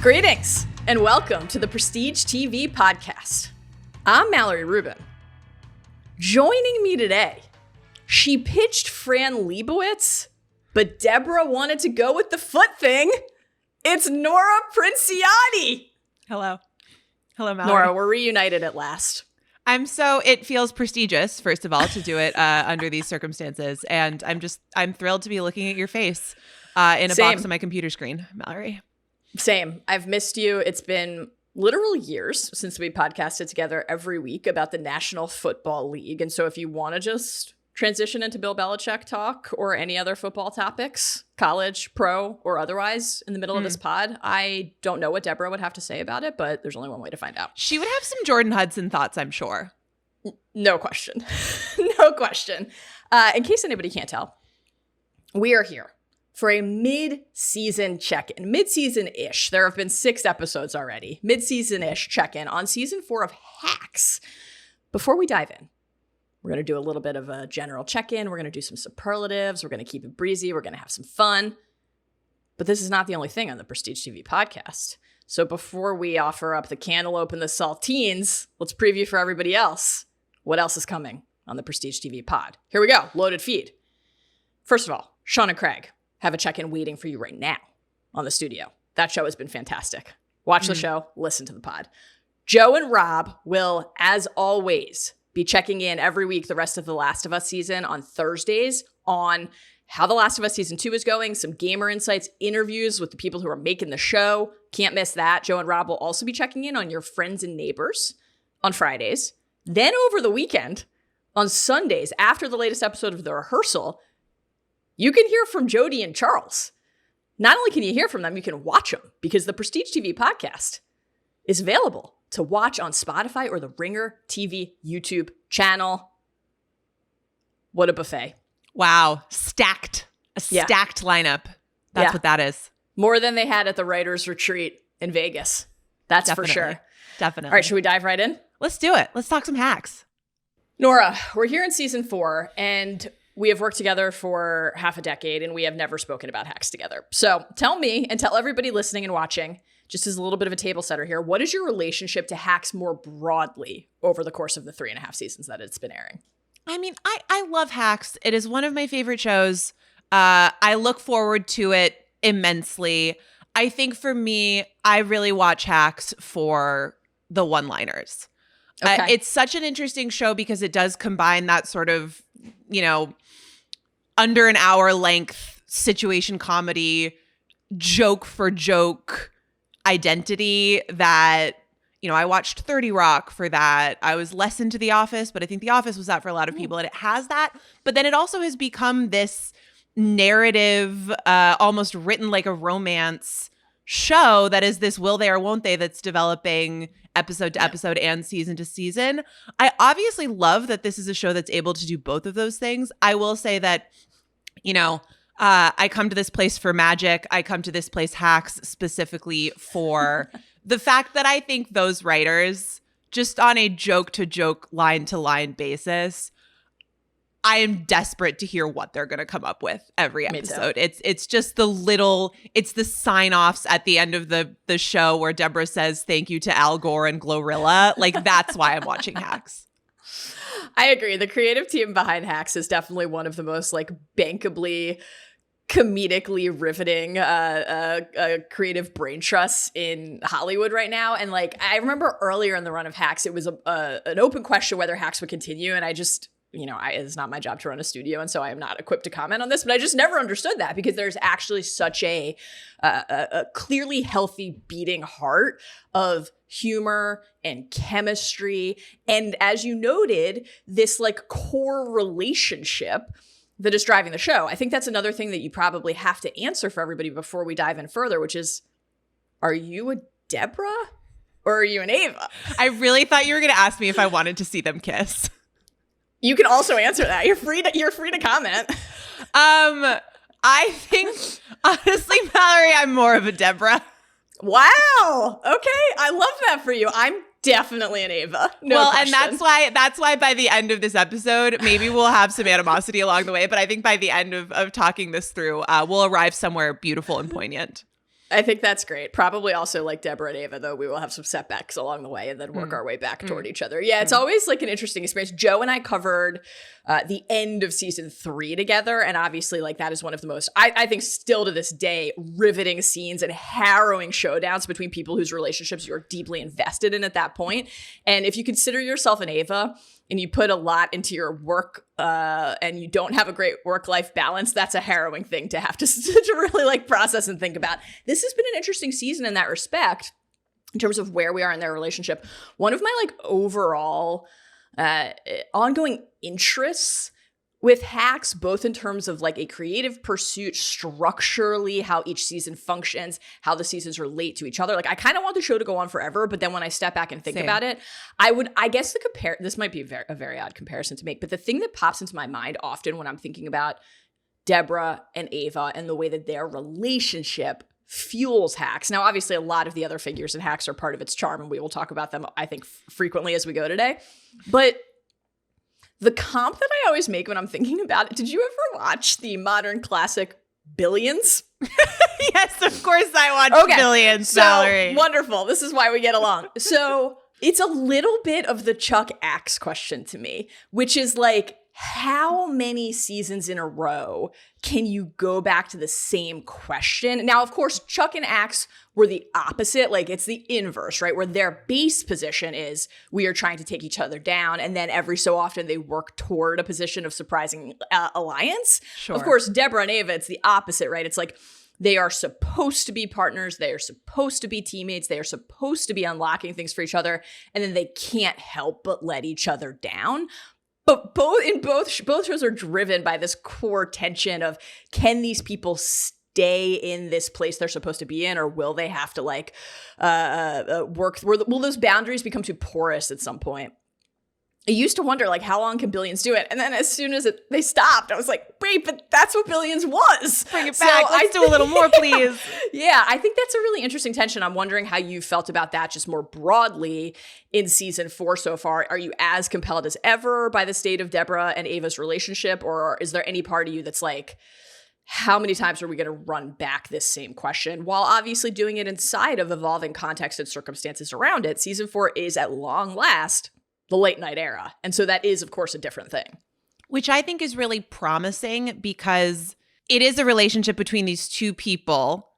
Greetings and welcome to the Prestige TV podcast. I'm Mallory Rubin. Joining me today, she pitched Fran Lebowitz, but Deborah wanted to go with the foot thing. It's Nora Princiotti. Hello, Mallory. Nora, we're reunited at last. It feels prestigious, first of all, to do it under these circumstances. And I'm thrilled to be looking at your face in a box on my computer screen, Mallory. Same. I've missed you. It's been literal years since we podcasted together every week about the National Football League. And so if you want to just transition into Bill Belichick talk or any other football topics, college, pro, or otherwise in the middle of this pod, I don't know what Deborah would have to say about it, but there's only one way to find out. She would have some Jordan Hudson thoughts, I'm sure. No question. No question. In case anybody can't tell, we are here for a mid-season check-in. Mid-season-ish. There have been 6 episodes already. Mid-season-ish check-in on season 4 of Hacks. Before we dive in, we're going to do a little bit of a general check-in. We're going to do some superlatives. We're going to keep it breezy. We're going to have some fun. But this is not the only thing on the Prestige TV podcast. So before we offer up the cantaloupe and the saltines, let's preview for everybody else what else is coming on the Prestige TV pod. Here we go. Loaded feed. First of all, Sean and Craig have a check-in waiting for you right now on the studio. That show has been fantastic. Watch the show, listen to the pod. Joe and Rob will, as always, be checking in every week the rest of The Last of Us season on Thursdays on how The Last of Us season 2 is going, some gamer insights, interviews with the people who are making the show. Can't miss that. Joe and Rob will also be checking in on your friends and neighbors on Fridays. Then over the weekend, on Sundays, after the latest episode of The Rehearsal, you can hear from Jody and Charles. Not only can you hear from them, you can watch them because the Prestige TV podcast is available to watch on Spotify or the Ringer TV YouTube channel. What a buffet. Wow. Stacked. Stacked lineup. That's what that is. More than they had at the writers' retreat in Vegas. That's Definitely. For sure. Definitely. All right, should we dive right in? Let's do it. Let's talk some hacks. Nora, we're here in season 4 and we have worked together for half a decade and we have never spoken about Hacks together. So tell me and tell everybody listening and watching, just as a little bit of a table setter here, what is your relationship to Hacks more broadly over the course of the 3.5 seasons that it's been airing? I mean, I love Hacks. It is one of my favorite shows. I look forward to it immensely. I think for me, I really watch Hacks for the one-liners. Okay. It's such an interesting show because it does combine that sort of, under an hour length situation comedy, joke for joke identity that, I watched 30 Rock for that. I was less into The Office, but I think The Office was that for a lot of people and it has that. But then it also has become this narrative, almost written like a romance show that is this will they or won't they that's developing episode to episode and season to season. I obviously love that this is a show that's able to do both of those things. I will say that, I come to this place for magic. I come to this place, Hacks, specifically for the fact that I think those writers, just on a joke to joke, line to line basis, I am desperate to hear what they're going to come up with every episode. It's just it's the sign-offs at the end of the show where Deborah says thank you to Al Gore and Glorilla. Like, that's why I'm watching Hacks. I agree. The creative team behind Hacks is definitely one of the most bankably, comedically riveting creative brain trusts in Hollywood right now. And I remember earlier in the run of Hacks, it was an open question whether Hacks would continue. And I just... it's not my job to run a studio, and so I am not equipped to comment on this, but I just never understood that because there's actually such a clearly healthy beating heart of humor and chemistry. And as you noted, this core relationship that is driving the show. I think that's another thing that you probably have to answer for everybody before we dive in further, which is, are you a Deborah or are you an Ava? I really thought you were going to ask me if I wanted to see them kiss. You can also answer that. You're free to comment. I think, honestly, Mallory, I'm more of a Deborah. Wow. Okay. I love that for you. I'm definitely an Ava. No question. And that's why by the end of this episode, maybe we'll have some animosity along the way, but I think by the end of talking this through, we'll arrive somewhere beautiful and poignant. I think that's great. Probably also like Deborah and Ava, though we will have some setbacks along the way and then work our way back toward each other. Yeah, it's always like an interesting experience. Joe and I covered the end of season 3 together. And obviously like that is one of the most, I think still to this day, riveting scenes and harrowing showdowns between people whose relationships you're deeply invested in at that point. And if you consider yourself an Ava and you put a lot into your work and you don't have a great work-life balance, that's a harrowing thing to have to really like process and think about. This has been an interesting season in that respect in terms of where we are in their relationship. One of my like overall ongoing interests with Hacks, both in terms of like a creative pursuit structurally, how each season functions, how the seasons relate to each other. Like I kind of want the show to go on forever, but then when I step back and think about it, I guess this might be a very odd comparison to make, but the thing that pops into my mind often when I'm thinking about Deborah and Ava and the way that their relationship fuels Hacks. Now, obviously, a lot of the other figures in Hacks are part of its charm, and we will talk about them, I think, frequently as we go today. But the comp that I always make when I'm thinking about it, did you ever watch the modern classic Billions? Yes, of course I watched Billions, Mallory. Wonderful. This is why we get along. So it's a little bit of the Chuck Axe question to me, which is like, how many seasons in a row can you go back to the same question? Now, of course, Chuck and Axe were the opposite. Like it's the inverse, right? Where their base position is we are trying to take each other down. And then every so often they work toward a position of surprising alliance. Sure. Of course, Deborah and Ava, it's the opposite, right? It's like they are supposed to be partners. They are supposed to be teammates. They are supposed to be unlocking things for each other. And then they can't help but let each other down. But both shows are driven by this core tension of, can these people stay in this place they're supposed to be in, or will they have to like work? Will those boundaries become too porous at some point? I used to wonder, like, how long can Billions do it? And then as soon as they stopped, I was like, wait, but that's what Billions was. Bring it back. Let's do a little more, please. Yeah, I think that's a really interesting tension. I'm wondering how you felt about that just more broadly in season 4 so far. Are you as compelled as ever by the state of Deborah and Ava's relationship? Or is there any part of you that's like, how many times are we going to run back this same question, while obviously doing it inside of evolving context and circumstances around it? Season 4 is at long last the late night era. And so that is, of course, a different thing. Which I think is really promising, because it is a relationship between these two people,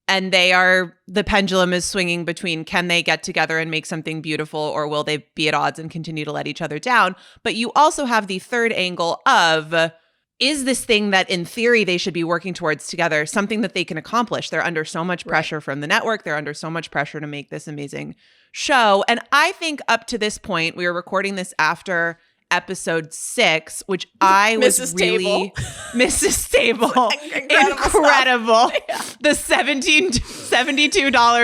and the pendulum is swinging between, can they get together and make something beautiful, or will they be at odds and continue to let each other down? But you also have the third angle of, is this thing that in theory they should be working towards together something that they can accomplish? They're under so much pressure from the network. They're under so much pressure to make this amazing show. And I think up to this point, we were recording this after episode 6, which I was Mrs. really Table. Mrs. Table. Incredible. Yeah. The $72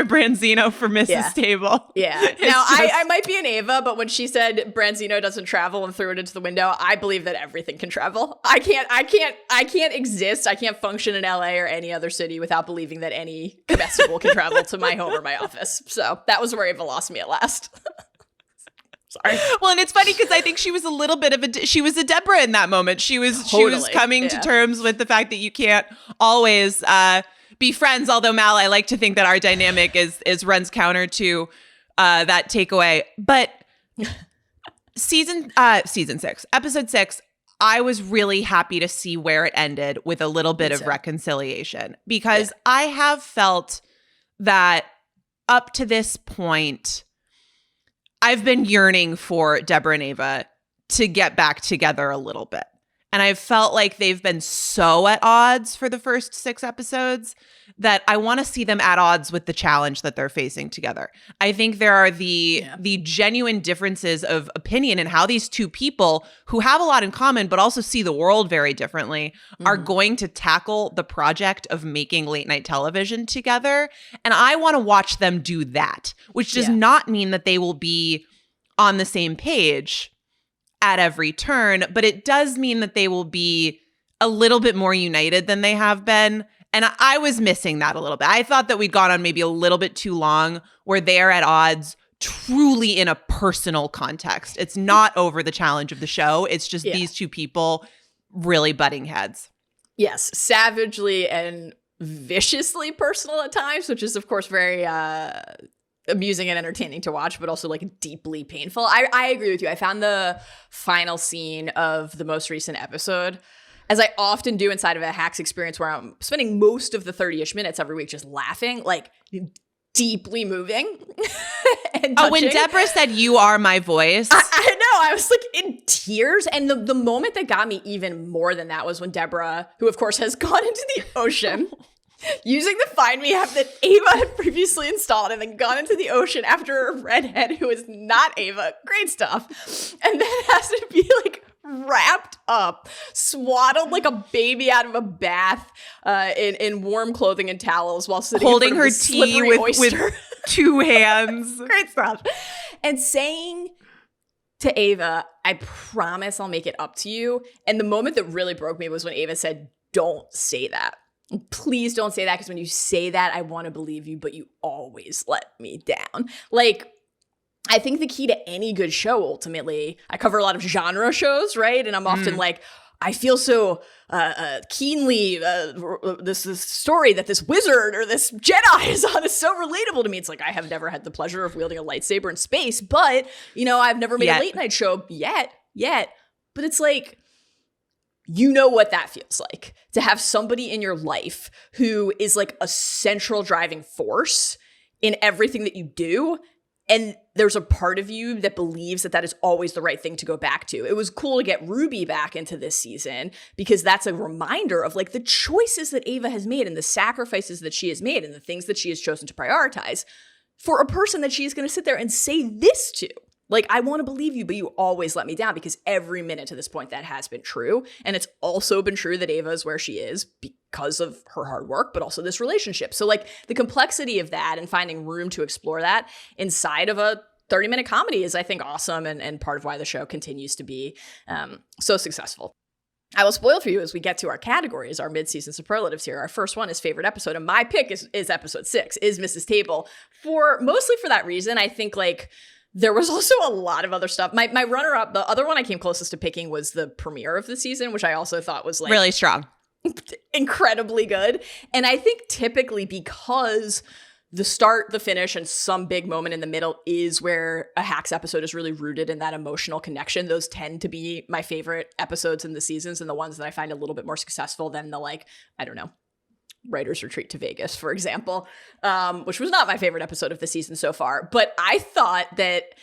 Branzino for Mrs. Table. Yeah. Now, I might be an Ava, but when she said Branzino doesn't travel and threw it into the window, I believe that everything can travel. I can't exist. I can't function in LA or any other city without believing that any comestible can travel to my home or my office. So that was where Ava lost me at last. Sorry. Well, and it's funny because I think she was a little bit of she was a Deborah in that moment. She was coming to terms with the fact that you can't always be friends. Although, Mal, I like to think that our dynamic is runs counter to that takeaway. But season 6, episode 6, I was really happy to see where it ended with a little bit of reconciliation, because I have felt that up to this point, I've been yearning for Deborah and Ava to get back together a little bit. And I've felt like they've been so at odds for the first 6 episodes that I want to see them at odds with the challenge that they're facing together. I think there are the genuine differences of opinion in how these two people, who have a lot in common but also see the world very differently, are going to tackle the project of making late night television together. And I want to watch them do that, which does not mean that they will be on the same page at every turn, but it does mean that they will be a little bit more united than they have been. And I was missing that a little bit. I thought that we'd gone on maybe a little bit too long where they are at odds truly in a personal context. It's not over the challenge of the show. It's just these two people really butting heads. Yes, savagely and viciously personal at times, which is, of course, very amusing and entertaining to watch, but also like deeply painful. I agree with you. I found the final scene of the most recent episode, as I often do inside of a Hacks experience where I'm spending most of the 30-ish minutes every week just laughing, like deeply moving. And when Deborah said, "You are my voice." I know. I was like in tears. And the moment that got me even more than that was when Deborah, who of course has gone into the ocean using the Find Me app that Ava had previously installed and then gone into the ocean after a redhead who is not Ava. Great stuff. And then has to be like wrapped up, swaddled like a baby out of a bath in warm clothing and towels while sitting holding in her front of tea with 2 hands. Great stuff. And saying to Ava, "I promise I'll make it up to you." And the moment that really broke me was when Ava said, "Don't say that. Please don't say that, because when you say that, I want to believe you, but you always let me down." Like, I think the key to any good show, ultimately, I cover a lot of genre shows, right? And I'm often like, I feel so keenly this story that this wizard or this Jedi is on is so relatable to me. It's like, I have never had the pleasure of wielding a lightsaber in space, but, you know, I've never made a late night show yet. But it's like, you know what that feels like, to have somebody in your life who is like a central driving force in everything that you do. And there's a part of you that believes that that is always the right thing to go back to. It was cool to get Ruby back into this season because that's a reminder of like the choices that Ava has made and the sacrifices that she has made and the things that she has chosen to prioritize for a person that she is going to sit there and say this to. Like, I want to believe you, but you always let me down, because every minute to this point that has been true. And it's also been true that Ava is where she is because of her hard work, but also this relationship. So like the complexity of that and finding room to explore that inside of a 30-minute comedy is, I think, awesome and part of why the show continues to be so successful. I will spoil for you as we get to our categories, our mid-season superlatives here. Our first one is favorite episode, and my pick is episode 6, is Mrs. Table. Mostly for that reason. I think like there was also a lot of other stuff. My runner-up, the other one I came closest to picking was the premiere of the season, which I also thought was like really strong, incredibly good. And I think typically because the start, the finish, and some big moment in the middle is where a Hacks episode is really rooted in that emotional connection. Those tend to be my favorite episodes in the seasons and the ones that I find a little bit more successful than the, like, I don't know, Writer's Retreat to Vegas, for example, which was not my favorite episode of the season so far. But I thought that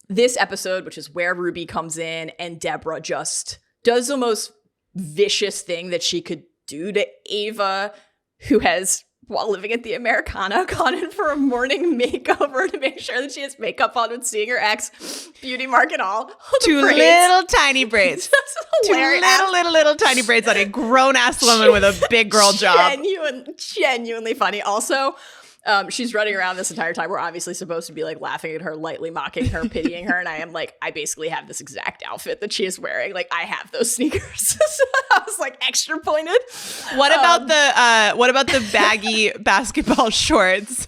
this episode, which is where Ruby comes in and Deborah just does the most vicious thing that she could do to Ava, who has, while living at the Americana, gone in for a morning makeover to make sure that she has makeup on when seeing her ex, beauty mark and all. 2 little tiny braids. That's hilarious. 2 little tiny braids on a grown-ass woman with a big girl job. Genuinely funny. Also, she's running around this entire time. We're obviously supposed to be like laughing at her, lightly mocking her, pitying her. And I am like, I basically have this exact outfit that she is wearing. Like, I have those sneakers. So I was like extra pointed. What about the baggy basketball shorts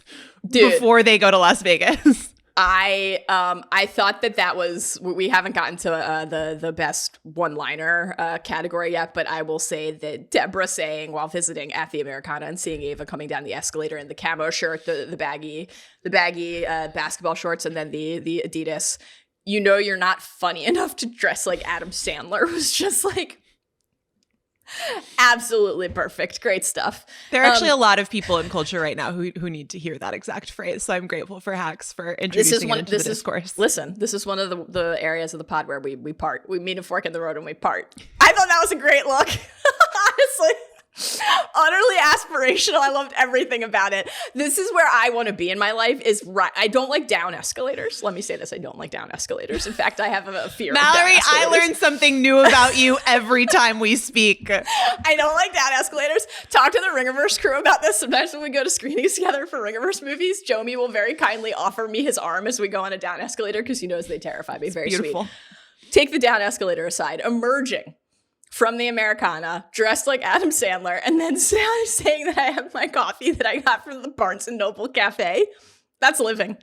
before they go to Las Vegas? I thought that was, we haven't gotten to the best one-liner category yet, but I will say that Deborah saying while visiting at the Americana and seeing Ava coming down the escalator in the camo shirt, the baggy basketball shorts, and then the Adidas, you know you're not funny enough to dress like Adam Sandler, was just like absolutely perfect. Great stuff. There are actually a lot of people in culture right now who need to hear that exact phrase. So I'm grateful for Hacks for introducing it into the discourse. Listen, this is one of the areas of the pod where we part. We meet a fork in the road and we part. I thought that was a great look. Honestly. Utterly aspirational. I loved everything about it. This is where I want to be in my life. I don't like down escalators. Let me say this. I don't like down escalators. In fact, I have a fear Mallory, of down escalators. I learn something new about you every time we speak. I don't like down escalators. Talk to the Ringerverse crew about this. Sometimes when we go to screenings together for Ringerverse movies, Jomi will very kindly offer me his arm as we go on a down escalator because he knows they terrify me. Very beautiful. Sweet. Take the down escalator aside. Emerging from the Americana, dressed like Adam Sandler, and then saying that I have my coffee that I got from the Barnes & Noble Cafe. That's living.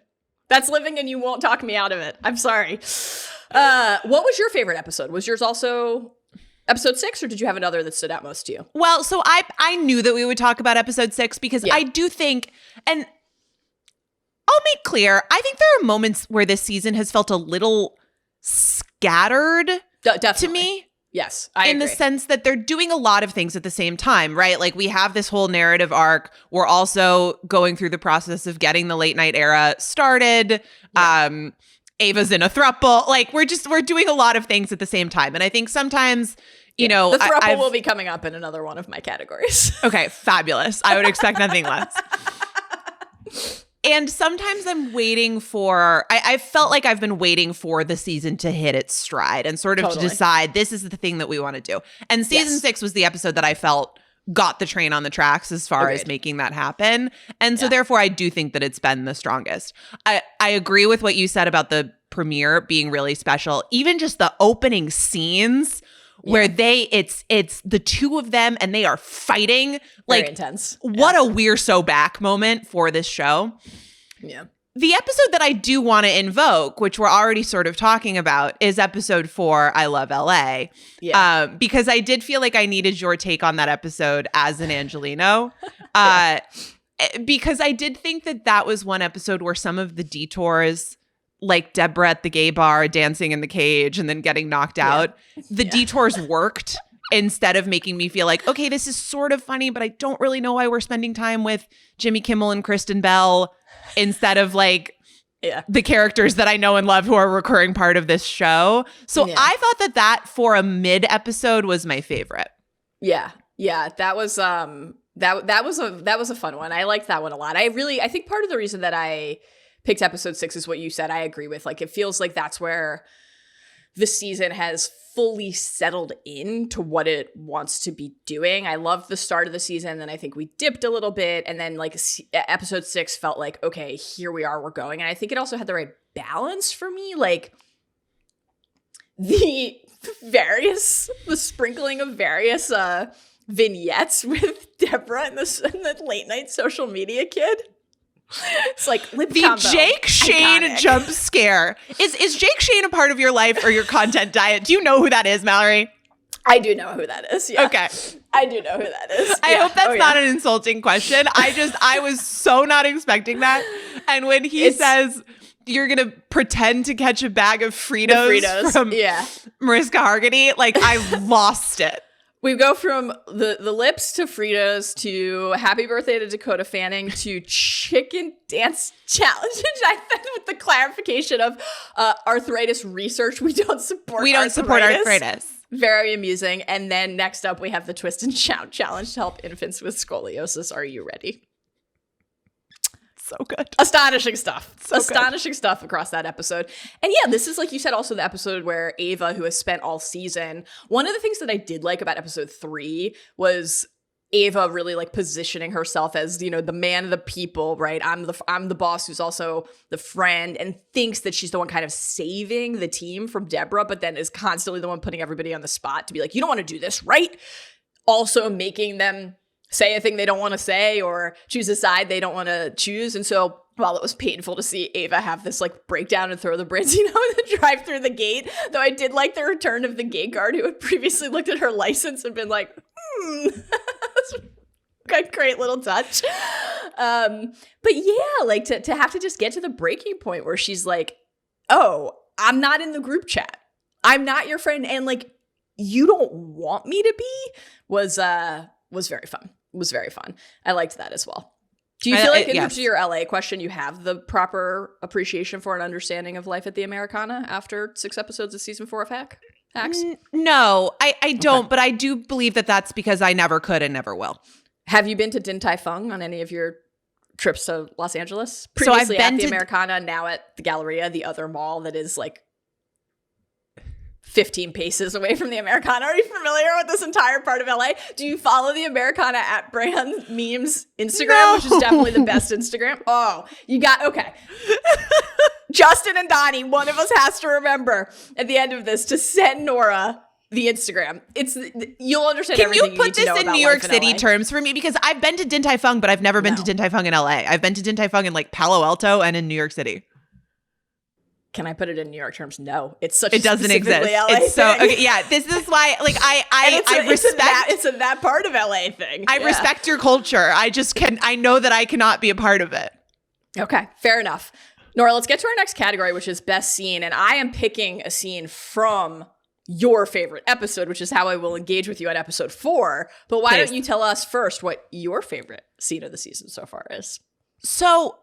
That's living, and you won't talk me out of it. I'm sorry. What was your favorite episode? Was yours also Episode 6, or did you have another that stood out most to you? Well, so I knew that we would talk about episode 6 because I do think, and I'll make clear, I think there are moments where this season has felt a little scattered to me. Yes, I agree. In the sense that they're doing a lot of things at the same time, right? Like we have this whole narrative arc. We're also going through the process of getting the late night era started. Yeah. Ava's in a throuple. Like we're doing a lot of things at the same time. And I think sometimes, you know, the throuple will be coming up in another one of my categories. Okay, fabulous. I would expect nothing less. And sometimes I'm waiting for, I felt like I've been waiting for the season to hit its stride and sort of to decide this is the thing that we want to do. And season 6 was the episode that I felt got the train on the tracks as far as making that happen. And so therefore I do think that it's been the strongest. I agree with what you said about the premiere being really special. Even just the opening scenes where it's the two of them and they are fighting. Like, very intense. What a We're So Back moment for this show. Yeah. The episode that I do want to invoke, which we're already sort of talking about, is episode 4, I Love LA. Yeah. Because I did feel like I needed your take on that episode as an Angelino. Because I did think that was one episode where some of the detours, like Deborah at the gay bar dancing in the cage and then getting knocked out, the detours worked instead of making me feel like, okay, this is sort of funny, but I don't really know why we're spending time with Jimmy Kimmel and Kristen Bell instead of like the characters that I know and love who are a recurring part of this show. So I thought that for a mid episode was my favorite. Yeah. Yeah. That was that was a fun one. I liked that one a lot. I think part of the reason that I picked episode 6 is what you said. I agree with. Like, it feels like that's where the season has fully settled into what it wants to be doing. I loved the start of the season, then I think we dipped a little bit, and then like episode 6 felt like, okay, here we are, we're going. And I think it also had the right balance for me, like the sprinkling of various vignettes with Deborah and the late night social media kid. It's like lip the combo. Jake Shane Iconic. Jump scare. Is Jake Shane a part of your life or your content diet? Do you know who that is, Mallory? I do know who that is. Yeah. Okay. I do know who that is. I hope that's not an insulting question. I was so not expecting that. And when he says you're going to pretend to catch a bag of Fritos from Mariska Hargitay, like I lost it. We go from the lips to Fritos to happy birthday to Dakota Fanning to chicken dance challenge. I think with the clarification of arthritis research, we don't support arthritis. Very amusing. And then next up, we have the twist and shout challenge to help infants with scoliosis. Are you ready? So good. Astonishing stuff. Astonishing stuff across that episode. And yeah, this is, like you said, also the episode where Ava, who has spent all season, one of the things that I did like about episode 3 was Ava really like positioning herself as, you know, the man of the people, right? I'm the boss who's also the friend, and thinks that she's the one kind of saving the team from Deborah, but then is constantly the one putting everybody on the spot to be like, you don't want to do this, right? Also making them say a thing they don't want to say or choose a side they don't want to choose. And so while it was painful to see Ava have this like breakdown and throw the Branzino and drive through the gate, though I did like the return of the gate guard who had previously looked at her license and been like, that's a great little touch. But yeah, like to have to just get to the breaking point where she's like, oh, I'm not in the group chat. I'm not your friend. And like, you don't want me to be was very fun. Was very fun. I liked that as well. Do you feel like in terms of your LA question, you have the proper appreciation for an understanding of life at the Americana after 6 episodes of season 4 of Hacks? No, I don't, but I do believe that that's because I never could and never will. Have you been to Din Tai Fung on any of your trips to Los Angeles? Previously at the Americana, now at the Galleria, the other mall that is like 15 paces away from the Americana. Are you familiar with this entire part of LA? Do you follow the Americana at Brand Memes Instagram, which is definitely the best Instagram? Oh, okay. Justin and Donnie, one of us has to remember at the end of this to send Nora the Instagram. You'll understand everything you need to know about life in LA. Can you put this in New York City terms for me? Because I've been to Din Tai Fung, but I've never been to Din Tai Fung in LA. I've been to Din Tai Fung in like Palo Alto and in New York City. Can I put it in New York terms? No, it's such. It doesn't exist. LA It's so thing. okay, yeah. This is why, like, I respect. It's a that part of LA thing. I respect your culture. I know that I cannot be a part of it. Okay, fair enough. Nora, let's get to our next category, which is best scene, and I am picking a scene from your favorite episode, which is how I will engage with you on episode 4. But why don't you tell us first what your favorite scene of the season so far is? So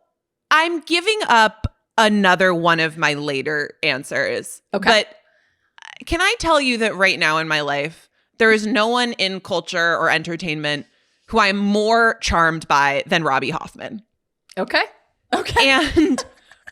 I'm giving up another one of my later answers. Okay. But can I tell you that right now in my life, there is no one in culture or entertainment who I'm more charmed by than Robbie Hoffman. Okay. And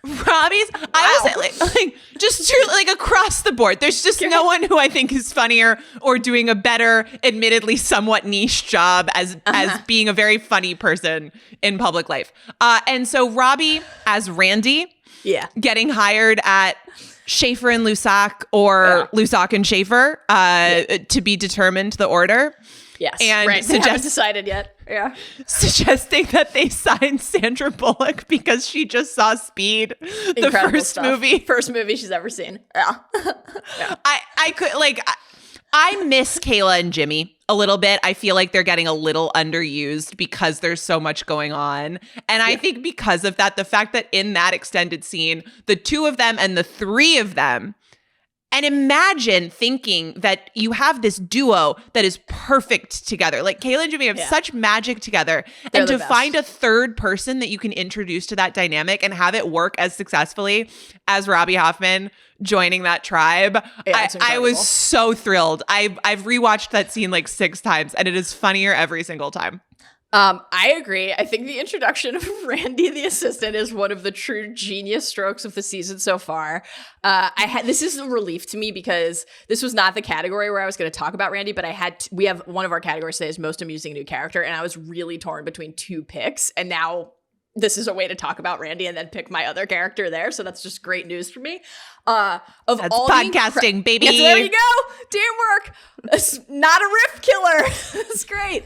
Robbie's, I would say, like just truly, like, across the board, there's just no one who I think is funnier or doing a better, admittedly somewhat niche job as being a very funny person in public life. And so Robbie as Randy, getting hired at Schaefer and Lusac or Lusac and Schaefer to be determined the order. Yes, and right. They haven't decided yet. Yeah. Suggesting that they sign Sandra Bullock because she just saw Speed, the first movie she's ever seen. Yeah. I miss Kayla and Jimmy a little bit. I feel like they're getting a little underused because there's so much going on. And I think because of that, the fact that in that extended scene, the 2 of them and the 3 of them, and imagine thinking that you have this duo that is perfect together. Like Kayla and Jimmy have such magic together. They're and to the best. find a third person that you can introduce to that dynamic and have it work as successfully as Robbie Hoffman joining that tribe. I was so thrilled. I've rewatched that scene like 6 times and it is funnier every single time. I agree. I think the introduction of Randy the assistant is one of the true genius strokes of the season so far. This is a relief to me because this was not the category where I was going to talk about Randy, but we have one of our categories today is most amusing new character, and I was really torn between 2 picks, and now this is a way to talk about Randy and then pick my other character there. So that's just great news for me. That's all podcasting, baby. Yes, there you go. Teamwork. It's not a riff killer. It's great.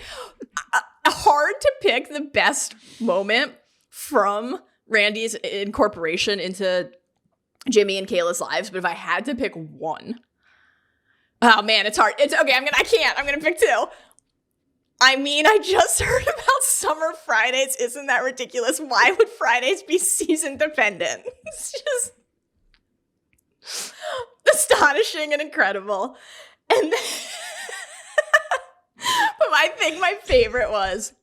Hard to pick the best moment from Randy's incorporation into Jimmy and Kayla's lives, but if I had to pick one, oh man, it's hard. It's okay. I'm gonna pick 2. I mean, I just heard about summer Fridays. Isn't that ridiculous? Why would Fridays be season dependent? It's just astonishing and incredible. And then but I think my favorite was,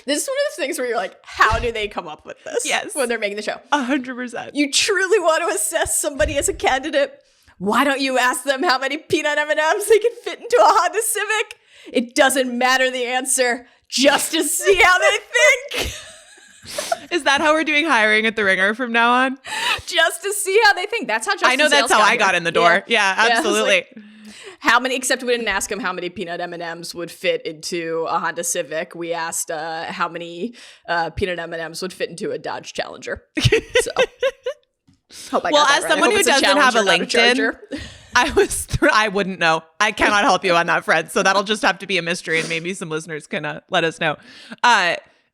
this is one of those things where you're like, how do they come up with this? Yes. When they're making the show. 100%. You truly want to assess somebody as a candidate? Why don't you ask them how many peanut M&Ms they can fit into a Honda Civic? It doesn't matter the answer, just to see how they think. Is that how we're doing hiring at The Ringer from now on? Just to see how they think. That's how Justin I know that's Sayles how I got in the door. Yeah, absolutely. How many, except we didn't ask him how many peanut M&Ms would fit into a Honda Civic. We asked how many peanut M&Ms would fit into a Dodge Challenger. So, hope I got that as right. someone who doesn't have a LinkedIn, I wouldn't know. I cannot help you on that, Fred. So that'll just have to be a mystery, and maybe some listeners can let us know.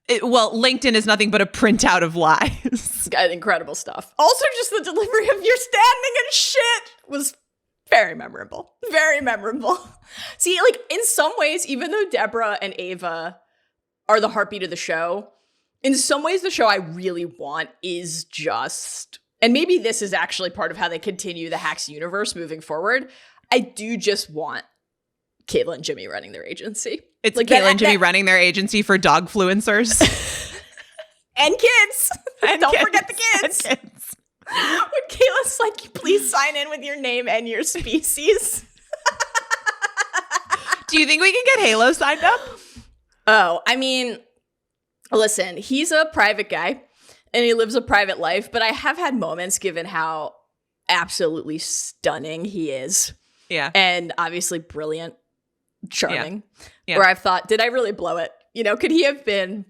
LinkedIn is nothing but a printout of lies. It's got incredible stuff. Also, just the delivery of your standing and shit was very memorable. Very memorable. See, like, in some ways, even though Deborah and Ava are the heartbeat of the show, in some ways, the show I really want is just, and maybe this is actually part of how they continue the Hacks universe moving forward, I do just want Kayla and Jimmy running their agency. It's like Kayla and Jimmy running their agency for dogfluencers. And kids. And don't forget the kids. When Kayla's like, please sign in with your name and your species. Do you think we can get Halo signed up? Oh, I mean, listen, he's a private guy and he lives a private life, but I have had moments given how absolutely stunning he is. Yeah. And obviously brilliant, charming. Yeah. Where I've thought, did I really blow it? You know, could he have been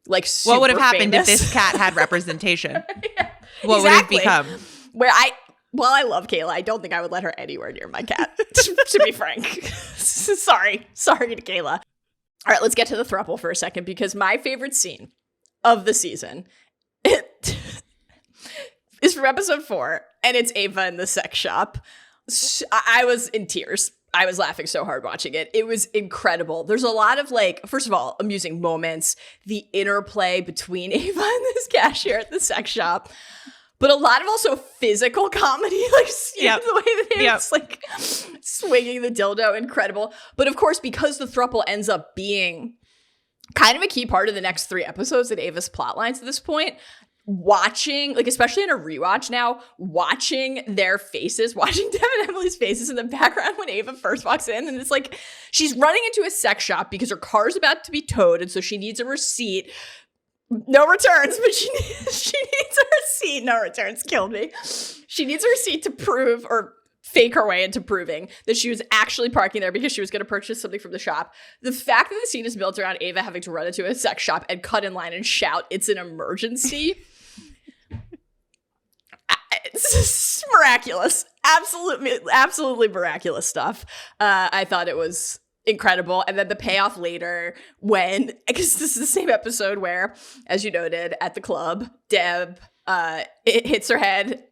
like super What would have happened famous? if this cat had representation? Yeah, what exactly. would it become? Where I love Kayla, I don't think I would let her anywhere near my cat, to be frank. Sorry to Kayla. All right, let's get to the throuple for a second, because my favorite scene of the season, is from episode 4, and it's Ava in the sex shop. I was in tears. I was laughing so hard watching it. It was incredible. There's a lot of, like, first of all, amusing moments, the interplay between Ava and this cashier at the sex shop, but a lot of also physical comedy, like the way that it's like swinging the dildo, incredible. But of course, because the throuple ends up being kind of a key part of the next 3 episodes at Ava's plotlines at this point, watching, like, especially in a rewatch now, watching their faces, watching Dev and Emily's faces in the background when Ava first walks in, and it's like she's running into a sex shop because her car's about to be towed, and so she needs a receipt. No returns, but she needs a receipt. No returns killed me. She needs a receipt to prove or fake her way into proving that she was actually parking there because she was going to purchase something from the shop. The fact that the scene is built around Ava having to run into a sex shop and cut in line and shout, "It's an emergency." It's miraculous. Absolutely miraculous stuff. I thought it was incredible. And then the payoff later when, I guess this is the same episode where, as you noted, at the club, Deb it hits her head,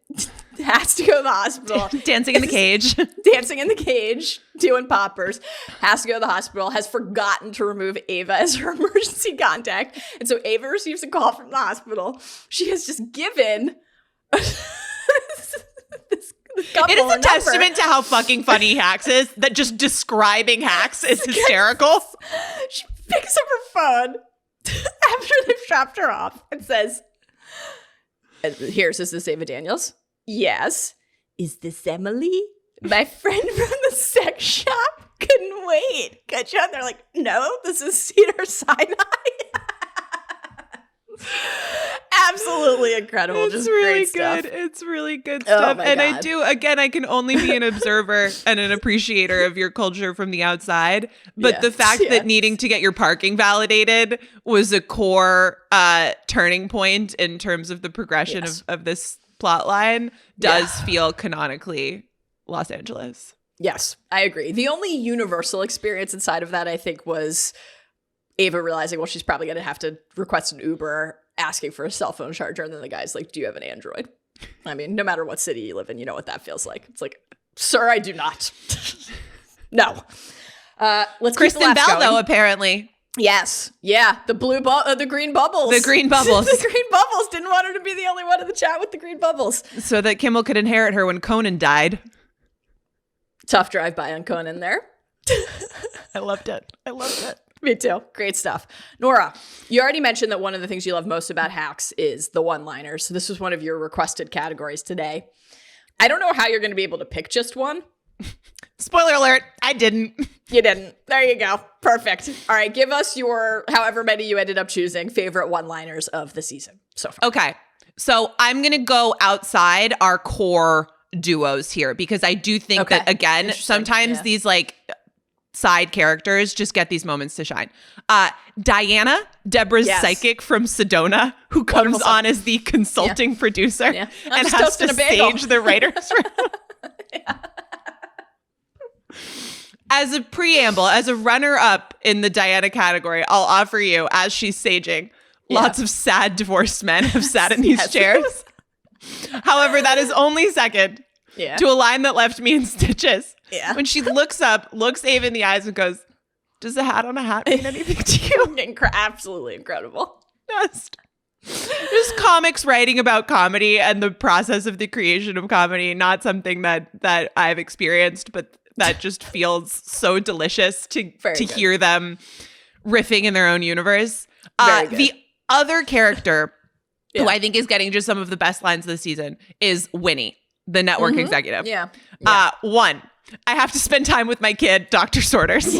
has to go to the hospital. Dancing in the cage. Dancing in the cage, doing poppers, has to go to the hospital, has forgotten to remove Ava as her emergency contact. And so Ava receives a call from the hospital. She has just given this couple it is a testament to how fucking funny Hacks is, that just describing Hacks is hysterical. She picks up her phone after they've dropped her off and says, "Is this Ava Daniels?" "Yes." "Is this Emily?" "My friend from the sex shop." "Couldn't wait. Could you?" And they're like, "No, this is Cedar Sinai." Absolutely incredible. It's just really great good. stuff. It's really good stuff. And God. I do, again, I can only be an observer and an appreciator of your culture from the outside. But the fact that needing to get your parking validated was a core turning point in terms of the progression of this plot line does feel canonically Los Angeles. Yes, I agree. The only universal experience inside of that, I think, was Ava realizing, well, she's probably going to have to request an Uber, asking for a cell phone charger, and then the guy's like, "Do you have an Android?" I mean, no matter what city you live in, you know what that feels like. It's like, "Sir, I do not." No. Let's Kristen keep the Bell, laughs going. though, apparently. Yes. Yeah. The the green bubbles. The green bubbles. The green bubbles didn't want her to be the only one in the chat with the green bubbles. So that Kimmel could inherit her when Conan died. Tough drive-by on Conan there. I loved it. Me too. Great stuff. Nora, you already mentioned that one of the things you love most about Hacks is the one-liners. So this was one of your requested categories today. I don't know how you're going to be able to pick just one. Spoiler alert, I didn't. You didn't. There you go. Perfect. All right, give us your, however many you ended up choosing, favorite one-liners of the season so far. Okay. So I'm going to go outside our core duos here because I do think that, again, sometimes these like side characters just get these moments to shine. Diana, Deborah's psychic from Sedona, who comes on as the consulting producer and has to stage the writers room. As a preamble, as a runner-up in the Diana category, I'll offer you, as she's saging, lots of sad divorced men have sat in these chairs. However, that is only second to a line that left me in stitches. When she looks up, looks Ava in the eyes and goes, "Does a hat on a hat mean anything to you?" Absolutely incredible. Just comics writing about comedy and the process of the creation of comedy, not something that I've experienced, but that just feels so delicious to hear them riffing in their own universe. The other character who I think is getting just some of the best lines of the season is Winnie, the network executive. One, "I have to spend time with my kid, Dr. Sorters."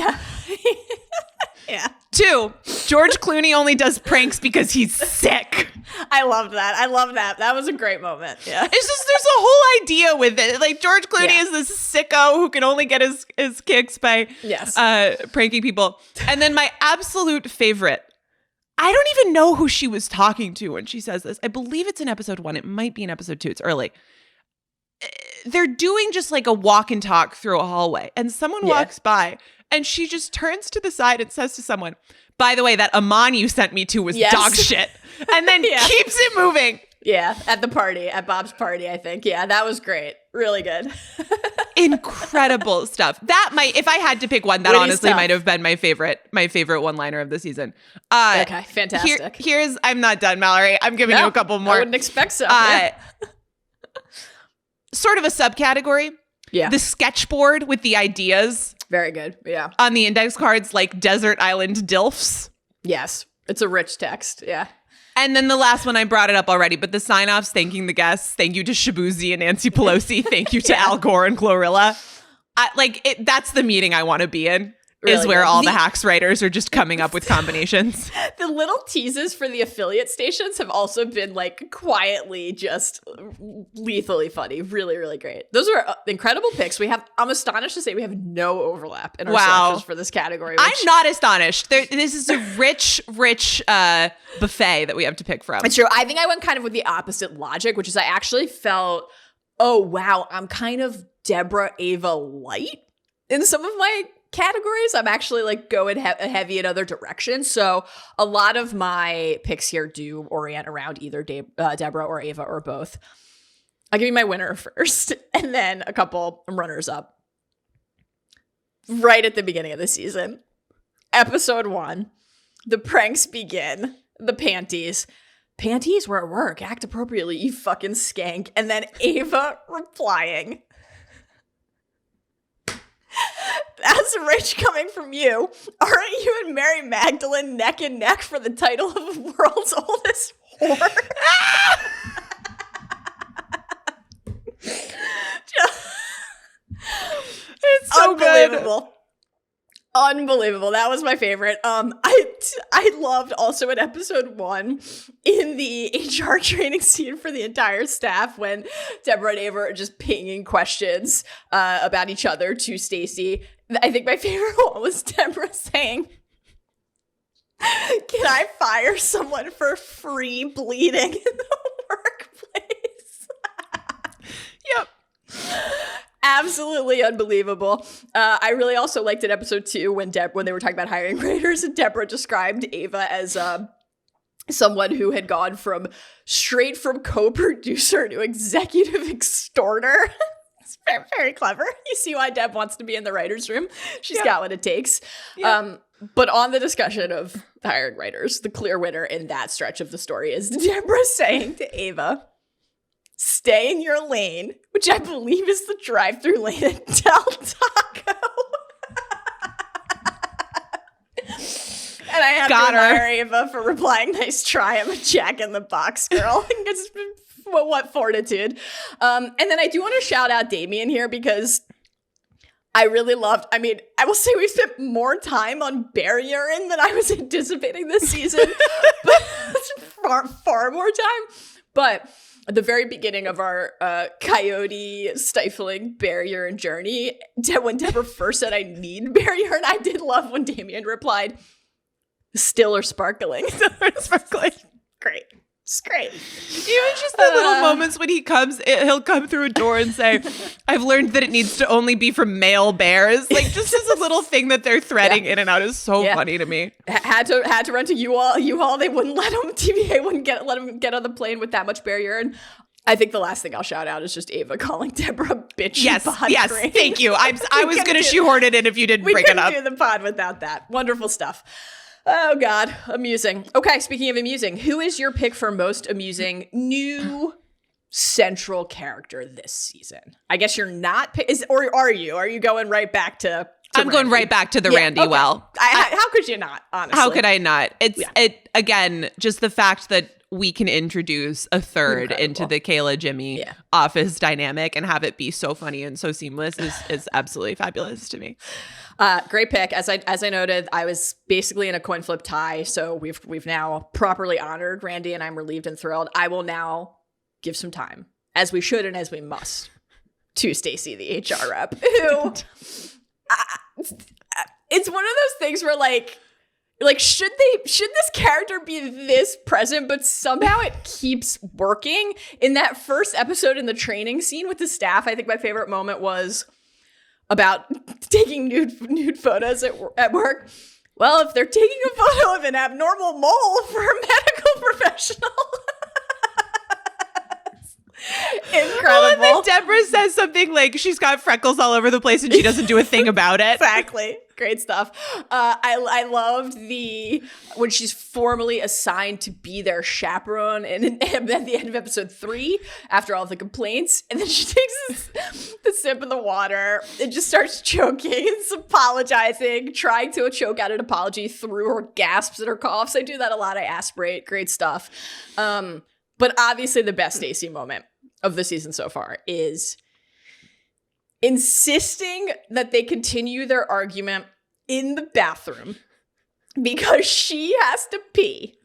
Two, George Clooney only does pranks because he's sick. I love that. That was a great moment. Yeah. It's just, there's a whole idea with it. Like, George Clooney is this sicko who can only get his kicks by pranking people. And then my absolute favorite, I don't even know who she was talking to when she says this. I believe it's in episode 1. It might be in episode 2. It's early. They're doing just like a walk and talk through a hallway, and someone walks by, and she just turns to the side and says to someone, "By the way, that Amon you sent me to was dog shit," and then keeps it moving. Yeah, at the party, at Bob's party, I think. Yeah, that was great. Really good. Incredible stuff. That might, if I had to pick one, that Witty honestly stuff. might have been my favorite one-liner of the season. Okay, fantastic. Here's, I'm not done, Mallory. I'm giving you a couple more. I wouldn't expect so. Yeah. Sort of a subcategory. Yeah. The sketchboard with the ideas Very good. Yeah. on the index cards, like Desert Island DILFs. Yes. It's a rich text. Yeah. And then the last one, I brought it up already, but the sign-offs, thanking the guests, thank you to Shabuzi and Nancy Pelosi, thank you to Al Gore and Glorilla. That's the meeting I want to be in, Really is where good. all the Hacks writers are just coming up with combinations. The little teases for the affiliate stations have also been like quietly just lethally funny. Really, really great. Those are incredible picks. I'm astonished to say we have no overlap in our selections for this category. I'm not astonished. This is a rich buffet that we have to pick from. It's true. I think I went kind of with the opposite logic, which is I actually felt, oh, wow, I'm kind of Deborah Ava light in some of my categories. I'm actually like going heavy in other directions. So a lot of my picks here do orient around either Deborah or Ava or both. I'll give you my winner first and then a couple runners up. Right at the beginning of the season, episode 1, the pranks begin, the panties. Panties, we're at work. Act appropriately, you fucking skank. And then Ava replying, that's rich coming from you. Aren't you and Mary Magdalene neck and neck for the title of world's oldest whore? It's so unbelievable. good. Unbelievable. That was my favorite. I loved also in episode 1 in the HR training scene for the entire staff when Deborah and Ava are just pinging questions about each other to Stacey. I think my favorite one was Deborah saying, can I fire someone for free bleeding in the workplace? Yep. Absolutely unbelievable. I really also liked in episode 2 when they were talking about hiring writers and Deborah described Ava as someone who had gone straight from co-producer to executive extorter. It's very, very clever. You see why Deb wants to be in the writer's room. She's got what it takes. But on the discussion of hiring writers, the clear winner in that stretch of the story is Deborah saying to Ava, stay in your lane, which I believe is the drive-through lane at Del Taco. And I have to admire Ava for replying, nice try, I'm a Jack-in-the-Box girl. It's what fortitude. And then I do want to shout out Damien here because I really loved, I will say we spent more time on bear urine than I was anticipating this season. But far more time. But at the very beginning of our coyote stifling bear urine journey, when Deborah first said I need bear urine, I did love when Damien replied, still or sparkling. Sparkling. Great. It's great. Even just the little moments when he'll come through a door and say, I've learned that it needs to only be from male bears. Like just as a little thing that they're threading in and out is so funny to me. Had to run to U-Haul. They wouldn't let him, TVA wouldn't let him get on the plane with that much bear urine. I think the last thing I'll shout out is just Ava calling Deborah a bitch. Yes, thank you. I was going to shoehorn it in if you didn't bring it up. We couldn't do the pod without that. Wonderful stuff. Oh, God. Amusing. Okay, speaking of amusing, who is your pick for most amusing new central character this season? I guess you're not, or are you? Are you going right back to I'm going right back to the Randy okay. well. How could you not, honestly? How could I not? It again, just the fact that we can introduce a third into the Kayla Jimmy office dynamic and have it be so funny and so seamless is absolutely fabulous to me. Great pick. As I noted, I was basically in a coin flip tie, so we've now properly honored Randy, and I'm relieved and thrilled. I will now give some time, as we should and as we must, to Stacey, the HR rep, who it's one of those things where like should this character be this present, but somehow it keeps working. In that first episode in the training scene with the staff, I think my favorite moment was about taking nude photos at work. Well, if they're taking a photo of an abnormal mole for a medical professional. Incredible. And then Deborah says something like she's got freckles all over the place and she doesn't do a thing about it. Exactly. Great stuff. I loved when she's formally assigned to be their chaperone and at the end of episode 3, after all the complaints, and then she takes the sip of the water and just starts choking and apologizing, trying to choke out an apology through her gasps and her coughs. I do that a lot. I aspirate. Great stuff. But obviously the best Stacey moment of the season so far is insisting that they continue their argument in the bathroom because she has to pee,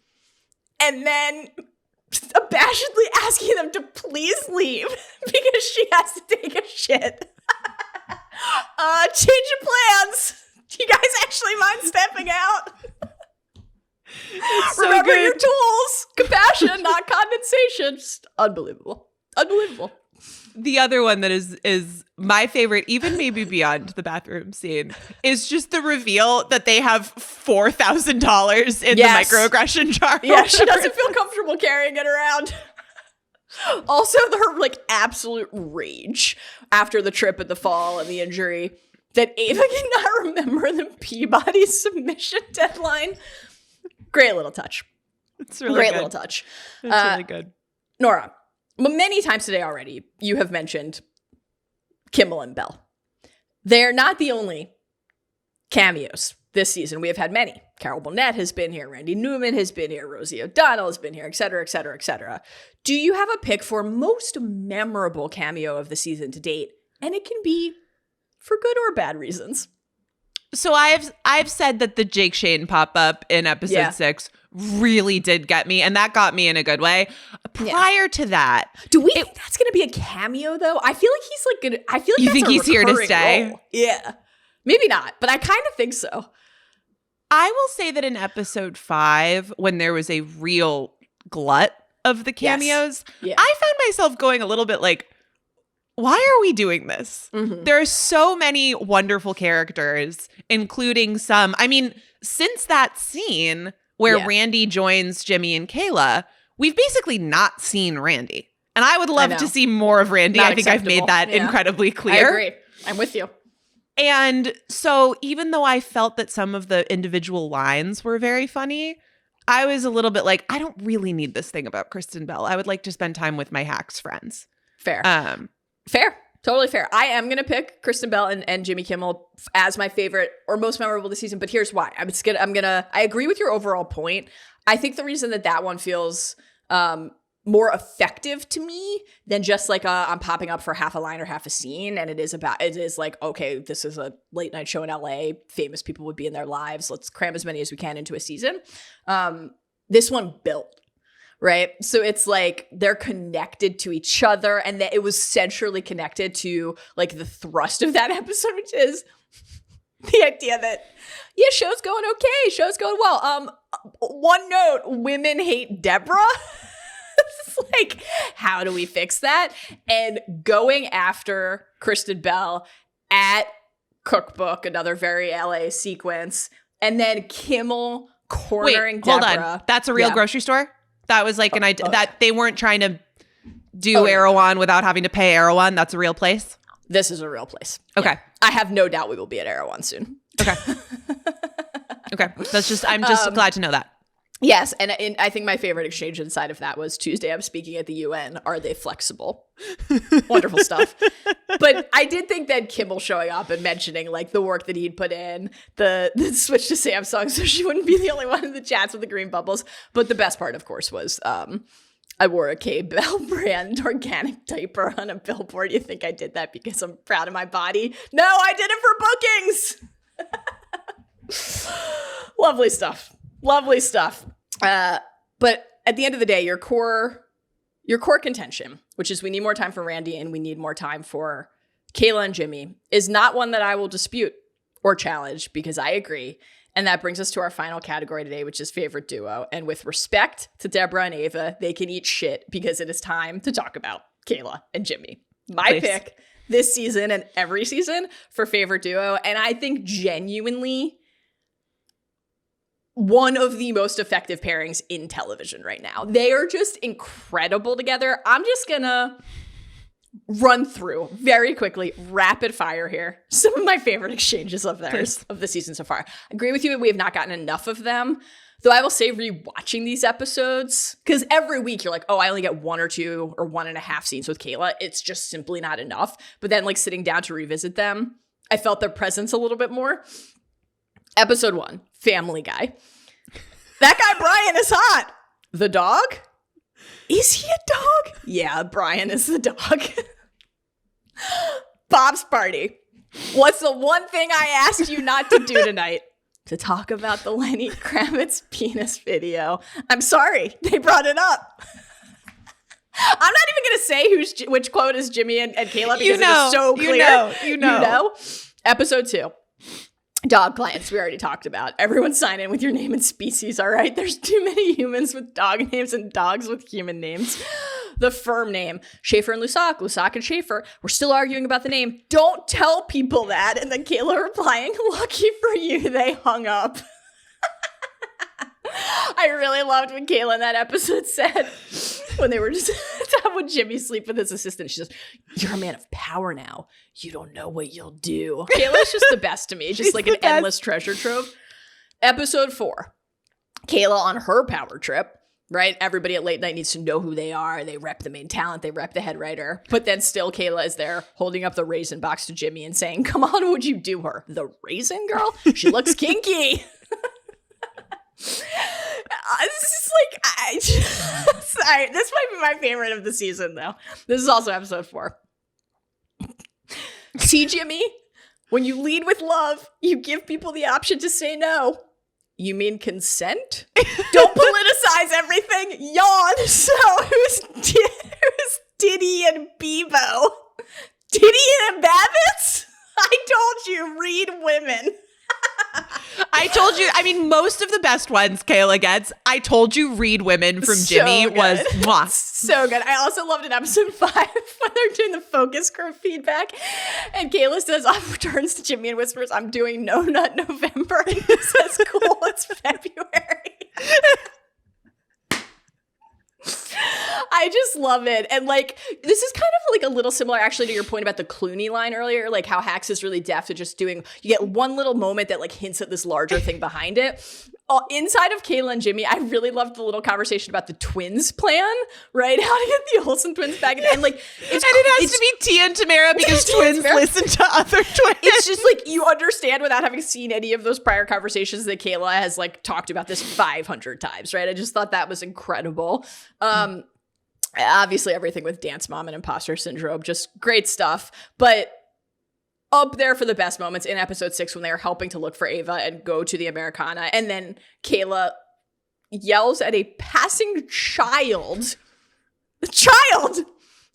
and then abashedly asking them to please leave because she has to take a shit. Change of plans. Do you guys actually mind stepping out? So Remember good. your tools. Compassion, not condensation. Just unbelievable. Unbelievable. The other one that is my favorite, even maybe beyond the bathroom scene, is just the reveal that they have $4,000 in the microaggression jar. Yeah, she doesn't feel comfortable carrying it around. Also, her absolute rage after the trip and the fall and the injury that Ava cannot remember the Peabody submission deadline. Great little touch. It's really Great good. little touch. It's really good. Nora, many times today already, you have mentioned Kimmel and Bell. They're not the only cameos this season. We have had many. Carol Burnett has been here. Randy Newman has been here. Rosie O'Donnell has been here, et cetera, et cetera, et cetera. Do you have a pick for most memorable cameo of the season to date? And it can be for good or bad reasons. So I've said that the Jake Shane pop-up in episode 6 really did get me, and that got me in a good way. Prior to that, do we think that's going to be a cameo though? I feel like he's like gonna. I feel like you that's think a he's here to recurring stay? role. Yeah, maybe not, but I kind of think so. I will say that in episode 5, when there was a real glut of the cameos, I found myself going a little bit like, why are we doing this? Mm-hmm. There are so many wonderful characters, including some, I mean, since that scene where Randy joins Jimmy and Kayla, we've basically not seen Randy. And I would love to see more of Randy. Not I think I've made that incredibly clear. I agree. I'm with you. And so even though I felt that some of the individual lines were very funny, I was a little bit like, I don't really need this thing about Kristen Bell. I would like to spend time with my Hacks friends. Fair. Fair. Totally fair. I am going to pick Kristen Bell and Jimmy Kimmel as my favorite or most memorable this season, but here's why. I agree with your overall point. I think the reason that one feels more effective to me than just like I'm popping up for half a line or half a scene, and it is like, okay, this is a late night show in LA. Famous people would be in their lives. Let's cram as many as we can into a season. This one built. Right. So it's like they're connected to each other, and that it was centrally connected to like the thrust of that episode, which is the idea that, show's going okay. Show's going well. One note, women hate Deborah. It's like, how do we fix that? And going after Kristen Bell at Cookbook, another very LA sequence, and then Kimmel cornering Deborah. Hold on. That's a real grocery store? That was like an idea that they weren't trying to do Erewhon without having to pay Erewhon. That's a real place. This is a real place. Okay. Yeah. I have no doubt we will be at Erewhon soon. Okay. Okay. I'm just glad to know that. Yes. And I think my favorite exchange inside of that was Tuesday, I'm speaking at the UN. Are they flexible? Wonderful stuff. But I did think that Kimmel showing up and mentioning like the work that he'd put in, the switch to Samsung so she wouldn't be the only one in the chats with the green bubbles. But the best part, of course, was I wore a K Bell brand organic diaper on a billboard. You think I did that because I'm proud of my body? No, I did it for bookings. Lovely stuff. Lovely stuff. But at the end of the day, your core contention, which is we need more time for Randy and we need more time for Kayla and Jimmy, is not one that I will dispute or challenge because I agree. And that brings us to our final category today, which is favorite duo. And with respect to Deborah and Ava, they can eat shit because it is time to talk about Kayla and Jimmy. My pick this season and every season for favorite duo. And I think genuinely one of the most effective pairings in television right now. They are just incredible together. I'm just gonna run through very quickly, rapid fire here, some of my favorite exchanges of theirs of the season so far. I agree with you, we have not gotten enough of them. Though I will say rewatching these episodes, because every week you're like, oh, I only get 1 or 2 or 1.5 scenes with Kayla. It's just simply not enough. But then like sitting down to revisit them, I felt their presence a little bit more. Episode 1, Family Guy. That guy Brian is hot. The dog? Is he a dog? Yeah, Brian is the dog. Bob's Party. What's the one thing I asked you not to do tonight? To talk about the Lenny Kravitz penis video. I'm sorry, they brought it up. I'm not even going to say which quote is Jimmy and Kayla because it is so clear. You know. Episode 2. Dog clients, we already talked about. Everyone sign in with your name and species, all right? There's too many humans with dog names and dogs with human names. The firm name, Schaefer and Lusac and Schaefer. We're still arguing about the name. Don't tell people that. And then Kayla replying, lucky for you, they hung up. I really loved when Kayla in that episode said, when they were just when Jimmy sleep with his assistant, she says, you're a man of power now. You don't know what you'll do. Kayla's just the best to me. Just like an endless treasure trove. Episode 4. Kayla on her power trip, right? Everybody at late night needs to know who they are. They rep the main talent. They rep the head writer. But then still Kayla is there holding up the raisin box to Jimmy and saying, come on, would you do her? The raisin girl? She looks kinky. This is like, sorry, this might be my favorite of the season, though. This is also episode 4. See, Jimmy, when you lead with love, you give people the option to say no. You mean consent? Don't politicize everything. Yawn. So who's Diddy and Bebo? Diddy and Babbitts? I told you, read women. I told you, I mean, most of the best ones Kayla gets, I told you read women from Jimmy was mwah. So good. I also loved in episode 5 when they're doing the focus group feedback and Kayla says, turns to Jimmy and whispers, I'm doing No Nut November. And he says, cool, it's February. I just love it. And like, this is kind of like a little similar actually to your point about the Clooney line earlier, like how Hax is really deft at just doing, you get one little moment that like hints at this larger thing behind it. Inside of Kayla and Jimmy, I really loved the little conversation about the twins plan, right? How to get the Olsen twins back. And like, it has to be Tia and Tamara because twins listen to other twins. It's just like, you understand without having seen any of those prior conversations that Kayla has like talked about this 500 times, right? I just thought that was incredible. Obviously everything with Dance Mom and Imposter Syndrome, just great stuff. But up there for the best moments in episode 6 when they are helping to look for Ava and go to the Americana. And then Kayla yells at a passing child. Child!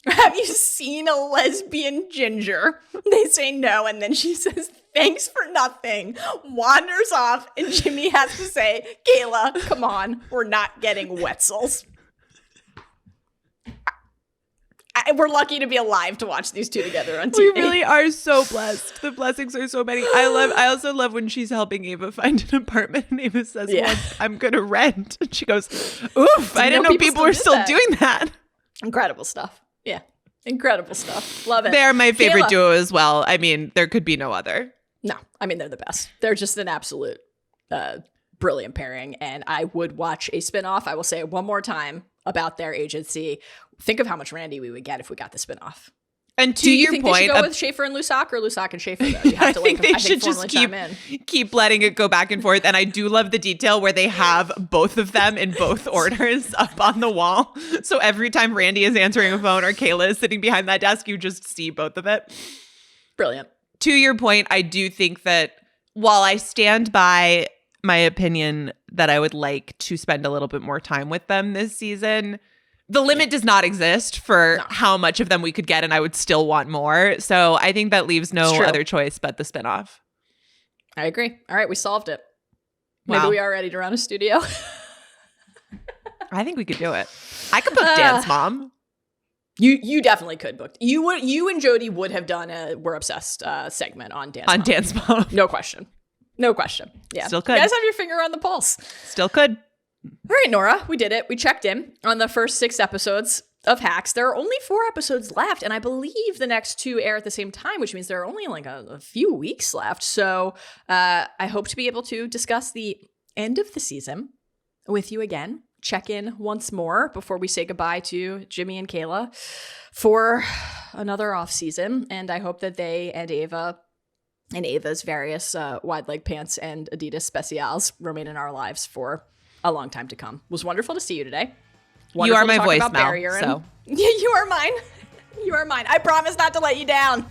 Have you seen a lesbian ginger? They say no. And then she says, thanks for nothing. Wanders off. And Jimmy has to say, Kayla, come on. We're not getting Wetzels. We're lucky to be alive to watch these two together on TV. We really are so blessed. The blessings are so many. I also love when she's helping Ava find an apartment and Ava says, well, I'm going to rent. And she goes, oof, I didn't know people were still doing that. Incredible stuff. Yeah. Incredible stuff. Love it. They're my favorite duo as well. I mean, there could be no other. No, I mean, they're the best. They're just an absolute brilliant pairing. And I would watch a spinoff. I will say it one more time about their agency. Think of how much Randy we would get if we got the spinoff. And to Do you your think point, they should go with Schaefer and Lusac or Lusac and Schaefer, though? You have to, I think they should just keep letting it go back and forth. And I do love the detail where they have both of them in both orders up on the wall. So every time Randy is answering a phone or Kayla is sitting behind that desk, you just see both of it. Brilliant. To your point, I do think that while I stand by my opinion that I would like to spend a little bit more time with them this season, the limit does not exist for how much of them we could get, and I would still want more. So I think that leaves no other choice but the spinoff. I agree. All right, we solved it. Maybe we are ready to run a studio. I think we could do it. I could book Dance Mom. You definitely could book. You and Jody would have done a We're Obsessed segment on Dance Mom. Dance Mom. No question. No question. Yeah. Still could. You guys have your finger on the pulse. Still could. All right, Nora, we did it. We checked in on the first 6 episodes of Hacks. There are only 4 episodes left, and I believe the next 2 air at the same time, which means there are only like a few weeks left. So I hope to be able to discuss the end of the season with you again. Check in once more before we say goodbye to Jimmy and Kayla for another off season. And I hope that they and Ava and Ava's various wide leg pants and Adidas Specials remain in our lives for a long time to come. It was wonderful to see you today. You are my voice now. So. You are mine. You are mine. I promise not to let you down.